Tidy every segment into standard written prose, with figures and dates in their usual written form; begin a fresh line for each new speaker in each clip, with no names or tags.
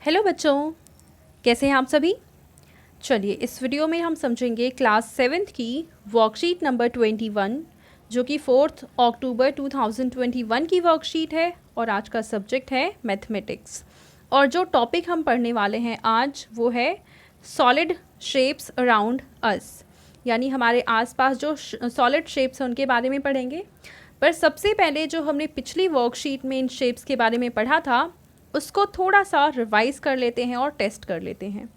Hello बच्चों, कैसे हैं आप सभी। चलिए इस वीडियो में हम समझेंगे क्लास 7th की वर्कशीट नंबर 21 जो कि 4 अक्टूबर 2021 की वर्कशीट है और आज का सब्जेक्ट है मैथमेटिक्स। और जो टॉपिक हम पढ़ने वाले हैं आज वो है सॉलिड शेप्स अराउंड अस, यानी हमारे आसपास जो सॉलिड शेप्स हैं उनके बारे में पढ़ेंगे। पर सबसे पहले जो हमने पिछली वर्कशीट में इन शेप्स के बारे में पढ़ा था उसको थोड़ा सा रिवाइज कर लेते हैं और टेस्ट कर लेते हैं।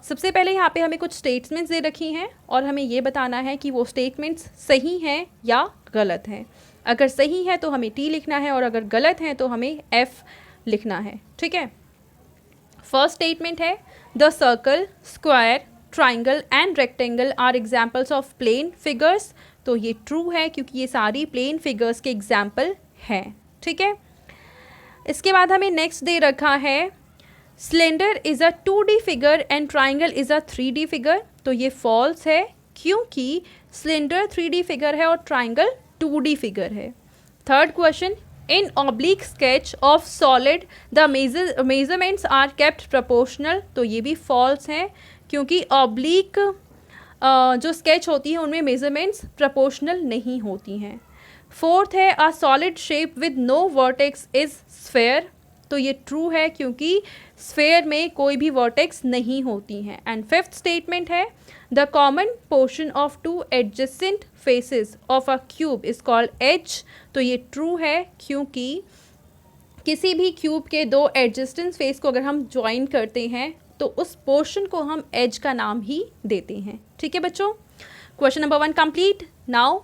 सबसे पहले यहाँ पे हमें कुछ स्टेटमेंट्स दे रखी हैं और हमें ये बताना है कि वो स्टेटमेंट्स सही हैं या गलत हैं। अगर सही है तो हमें टी लिखना है और अगर गलत है तो हमें एफ लिखना है। ठीक है। फर्स्ट स्टेटमेंट है the circle, square, triangle and rectangle are examples of plane figures. तो ये ट्रू है क्योंकि ये सारी प्लेन फिगर्स के एग्जाम्पल हैं। ठीक है। इसके बाद हमें नेक्स्ट दे रखा है cylinder is a 2D figure and triangle is a 3D figure. तो ये फॉल्स है क्योंकि सिलेंडर 3D फिगर है और ट्राइंगल 2D फिगर है। Third question, in oblique sketch of solid the measurements are kept proportional. तो ये भी फॉल्स है क्योंकि ऑब्लिक जो स्केच होती है उनमें मेजरमेंट्स प्रोपोर्शनल नहीं होती हैं। फोर्थ है a solid shape with no vertex is sphere. तो ये ट्रू है क्योंकि स्फेयर में कोई भी वर्टेक्स नहीं होती हैं। एंड फिफ्थ स्टेटमेंट है the common portion of two adjacent faces of a cube is called edge. तो ये ट्रू है क्योंकि किसी भी क्यूब के दो एडजेसेंट फेस को अगर हम ज्वाइन करते हैं तो उस पोर्शन को हम एज का नाम ही देते हैं। ठीक है बच्चों। Question number 1 complete. Now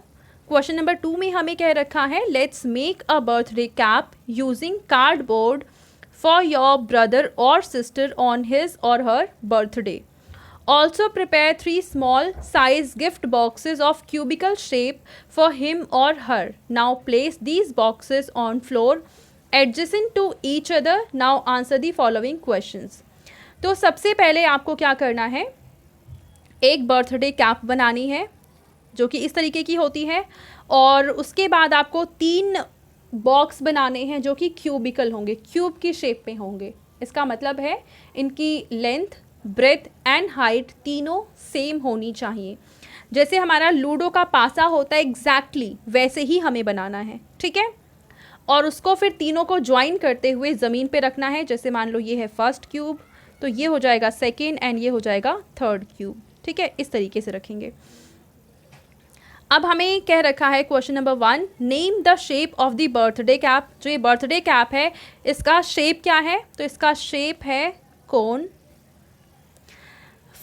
question number 2 में हमें कह रखा है let's make a birthday cap using cardboard for your brother or sister on his or her birthday. Also prepare 3 small size gift boxes of cubical shape for him or her. Now place these boxes on floor adjacent to each other. Now answer the following questions. तो सबसे पहले आपको क्या करना है, एक birthday cap बनानी है जो कि इस तरीके की होती है और उसके बाद आपको 3 बॉक्स बनाने हैं जो कि क्यूबिकल होंगे, क्यूब की शेप में होंगे। इसका मतलब है इनकी लेंथ, ब्रेथ एंड हाइट तीनों सेम होनी चाहिए। जैसे हमारा लूडो का पासा होता है एग्जैक्टली वैसे ही हमें बनाना है। ठीक है। और उसको फिर तीनों को ज्वाइन करते हुए ज़मीन पे रखना है। जैसे मान लो ये है फर्स्ट क्यूब तो ये हो जाएगा सेकेंड एंड ये हो जाएगा थर्ड क्यूब। ठीक है, इस तरीके से रखेंगे। अब हमें कह रखा है question number 1 name the shape of the birthday cap. जो ये बर्थडे कैप है इसका शेप क्या है, तो इसका शेप है cone.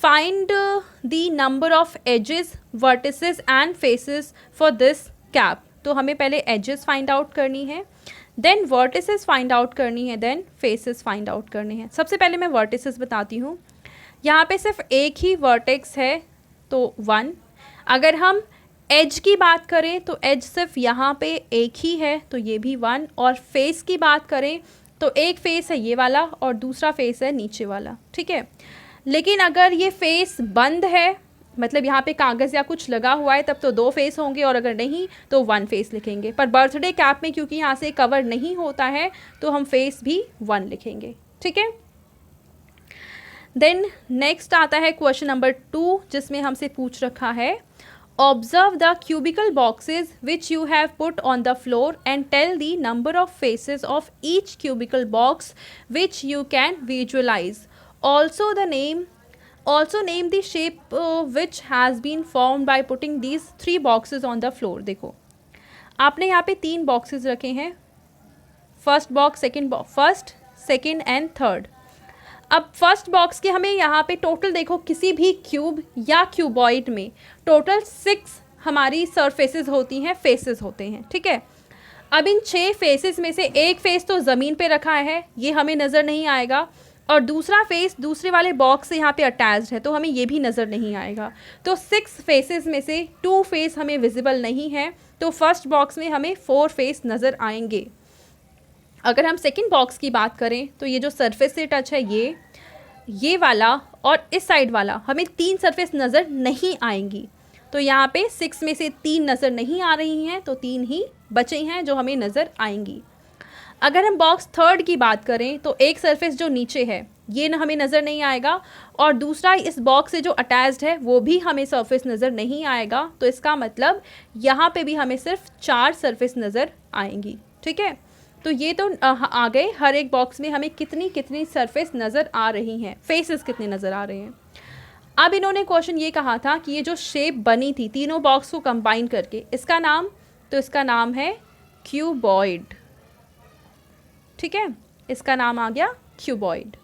Find the number of edges, vertices and faces for this cap. तो हमें पहले एजेस फाइंड आउट करनी है, देन वर्टिसेस फाइंड आउट करनी है, देन फेसेस फाइंड आउट करने हैं। सबसे पहले मैं वर्टिसेस बताती हूँ। यहाँ पे सिर्फ एक ही वर्टेक्स है तो 1। अगर हम एज की बात करें तो एज सिर्फ यहाँ पे एक ही है तो ये भी 1। और फेस की बात करें तो एक फेस है ये वाला और दूसरा फेस है नीचे वाला। ठीक है। लेकिन अगर ये फेस बंद है, मतलब यहाँ पे कागज़ या कुछ लगा हुआ है, तब तो 2 फेस होंगे और अगर नहीं तो 1 फेस लिखेंगे। पर बर्थडे कैप में क्योंकि यहाँ से कवर नहीं होता है तो हम फेस भी 1 लिखेंगे। ठीक है। देन नेक्स्ट आता है क्वेश्चन नंबर 2 जिसमें हमसे पूछ रखा है observe the cubical boxes which you have put on the floor and tell the number of faces of each cubical box which you can visualise. Also name the shape which has been formed by putting these 3 boxes on the floor। देखो आपने यहाँ पे 3 boxes रखे हैं, first box, first, second and third. अब first box के हमें यहाँ पे टोटल देखो किसी भी क्यूब या क्यूबॉइड में टोटल 6 हमारी सरफेसेस होती हैं, फेसेस होते हैं। ठीक है। अब इन 6 फेसेस में से एक फेस तो ज़मीन पे रखा है, ये हमें नज़र नहीं आएगा, और दूसरा फेस दूसरे वाले बॉक्स से यहाँ पे अटैच्ड है तो हमें ये भी नज़र नहीं आएगा। तो 6 फेसेस में से 2 फेस हमें विजिबल नहीं है तो फर्स्ट बॉक्स में हमें 4 फेस नज़र आएंगे। अगर हम सेकंड बॉक्स की बात करें तो ये जो सरफेस से टच है ये वाला और इस साइड वाला हमें 3 सरफेस नज़र नहीं आएंगी। तो यहाँ पे 6 में से 3 नज़र नहीं आ रही हैं तो 3 ही बचे हैं जो हमें नज़र आएंगी। अगर हम बॉक्स थर्ड की बात करें तो एक सरफेस जो नीचे है ये ना हमें नज़र नहीं आएगा, और दूसरा इस बॉक्स से जो अटैच्ड है वो भी हमें सरफेस नज़र नहीं आएगा। तो इसका मतलब यहाँ पे भी हमें सिर्फ 4 सरफेस नज़र आएंगी। ठीक है, तो ये तो आ गए हर एक बॉक्स में हमें कितनी कितनी सरफेस नज़र आ रही हैं, फेसेस कितने नज़र आ रहे हैं। अब इन्होंने क्वेश्चन ये कहा था कि ये जो शेप बनी थी तीनों बॉक्स को कंबाइन करके, इसका नाम, तो इसका नाम है क्यूबॉइड। ठीक है, इसका नाम आ गया क्यूबॉइड।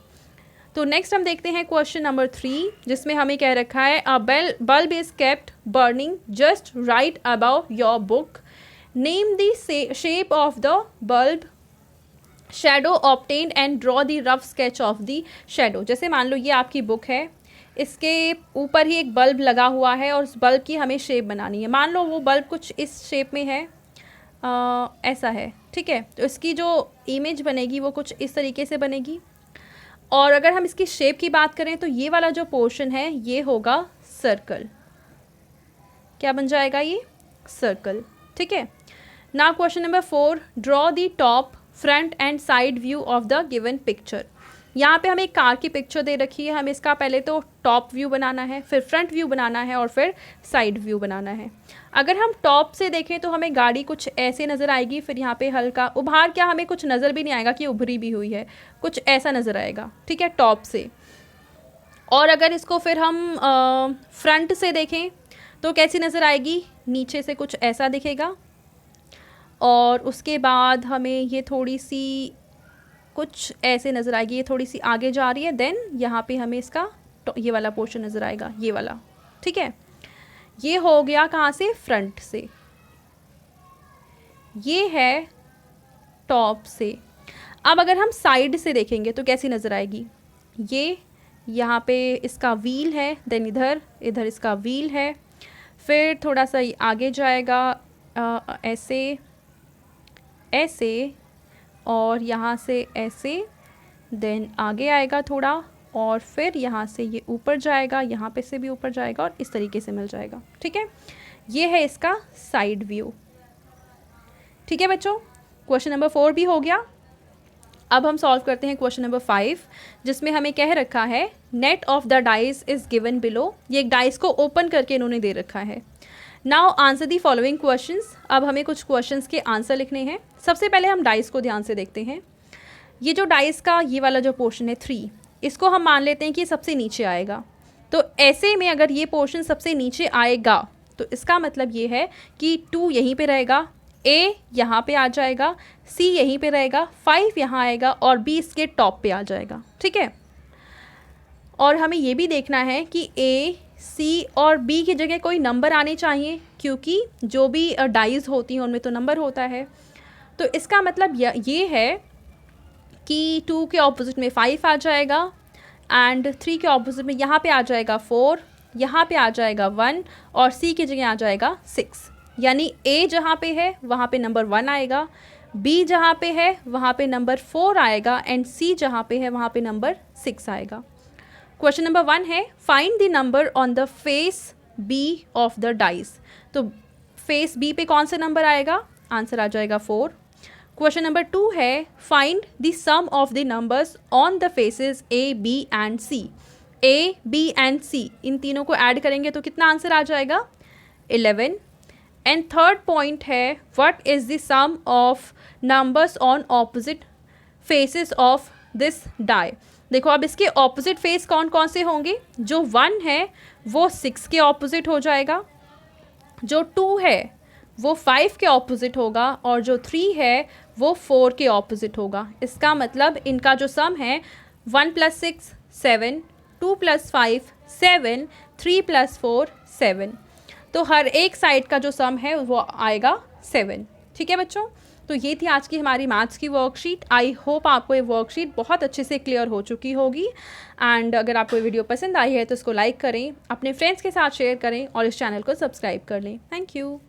तो नेक्स्ट हम देखते हैं क्वेश्चन नंबर 3, जिसमें हमें कह रखा है अ bulb is kept burning just right above your book, name the shape of the bulb, shadow obtained and draw the rough sketch of the shadow. जैसे मान लो ये आपकी बुक है, इसके ऊपर ही एक बल्ब लगा हुआ है और उस बल्ब की हमें शेप बनानी है। मान लो वो बल्ब कुछ इस शेप में है, ऐसा है। ठीक है, तो इसकी जो इमेज बनेगी वो कुछ इस तरीके से बनेगी। और अगर हम इसकी शेप की बात करें तो ये वाला जो पोर्शन है ये होगा सर्कल। क्या बन जाएगा ये? सर्कल। ठीक है, now question number 4, draw the top, front end side view of the given picture. यहाँ पे हमें एक कार की पिक्चर दे रखी है, हमें इसका पहले तो टॉप व्यू बनाना है, फिर फ्रंट व्यू बनाना है और फिर साइड व्यू बनाना है। अगर हम टॉप से देखें तो हमें गाड़ी कुछ ऐसे नज़र आएगी, फिर यहाँ पे हल्का उभार, क्या हमें कुछ नज़र भी नहीं आएगा कि उभरी भी हुई है, कुछ ऐसा नज़र आएगा। ठीक है, टॉप से। और अगर इसको फिर हम फ्रंट से देखें तो कैसी नज़र आएगी, नीचे से कुछ ऐसा दिखेगा, और उसके बाद हमें ये थोड़ी सी कुछ ऐसे नज़र आएगी, ये थोड़ी सी आगे जा रही है, देन यहाँ पे हमें इसका ये वाला पोर्शन नज़र आएगा, ये वाला। ठीक है, ये हो गया कहाँ से? फ्रंट से। ये है टॉप से। अब अगर हम साइड से देखेंगे तो कैसी नज़र आएगी, ये यहाँ पे इसका व्हील है, देन इधर इसका व्हील है, फिर थोड़ा सा आगे जाएगा ऐसे ऐसे, और यहाँ से ऐसे, देन आगे आएगा थोड़ा, और फिर यहाँ से ये ऊपर जाएगा, यहाँ पे से भी ऊपर जाएगा और इस तरीके से मिल जाएगा। ठीक है, ये है इसका साइड व्यू। ठीक है बच्चों, क्वेश्चन नंबर 4 भी हो गया। अब हम सॉल्व करते हैं क्वेश्चन नंबर 5, जिसमें हमें कह रखा है net of the dice is given below. ये एक डाइस को ओपन करके इन्होंने दे रखा है। Now answer the following questions. अब हमें कुछ क्वेश्चंस के आंसर लिखने हैं। सबसे पहले हम डाइस को ध्यान से देखते हैं। ये जो डाइस का ये वाला जो पोर्शन है 3, इसको हम मान लेते हैं कि सबसे नीचे आएगा। तो ऐसे में अगर ये पोर्शन सबसे नीचे आएगा तो इसका मतलब ये है कि 2 यहीं पे रहेगा, A यहाँ पे आ जाएगा, C यहीं पे रहेगा, 5 यहाँ आएगा और B इसके टॉप पे आ जाएगा। ठीक है, और हमें ये भी देखना है कि A, C और B की जगह कोई नंबर आने चाहिए, क्योंकि जो भी डाइज होती हैं उनमें तो नंबर होता है। तो इसका मतलब ये है कि 2 के ऑपोजिट में 5 आ जाएगा, एंड 3 के ऑपोजिट में यहाँ पे आ जाएगा 4, यहाँ पे आ जाएगा 1 और C की जगह आ जाएगा 6। यानी A जहाँ पे है वहाँ पे नंबर 1 आएगा, B जहाँ पे है वहाँ पे नंबर 4 आएगा, एंड C जहाँ पे है वहाँ पे नंबर 6 आएगा। क्वेश्चन नंबर 1 है find the number on the face B of the dice. तो फेस B पे कौन सा नंबर आएगा? आंसर आ जाएगा 4। क्वेश्चन नंबर 2 है find the sum of the numbers on the faces A, B and C। A, B and C इन तीनों को ऐड करेंगे तो कितना आंसर आ जाएगा? 11। एंड थर्ड पॉइंट है what is the sum of numbers on opposite faces of this die. देखो अब इसके ऑपोजिट फेस कौन कौन से होंगे? जो 1 है वो 6 के ऑपोजिट हो जाएगा, जो 2 है वो 5 के ऑपोजिट होगा, और जो 3 है वो 4 के ऑपोजिट होगा। इसका मतलब इनका जो सम है 1 + 6 7, 2 + 5 7, 3 + 4 7। तो हर एक साइड का जो सम है वो आएगा 7। ठीक है बच्चों, तो ये थी आज की हमारी मैथ्स की वर्कशीट। आई होप आपको ये वर्कशीट बहुत अच्छे से क्लियर हो चुकी होगी। एंड अगर आपको ये वीडियो पसंद आई है तो इसको लाइक करें, अपने फ्रेंड्स के साथ शेयर करें और इस चैनल को सब्सक्राइब कर लें। Thank you.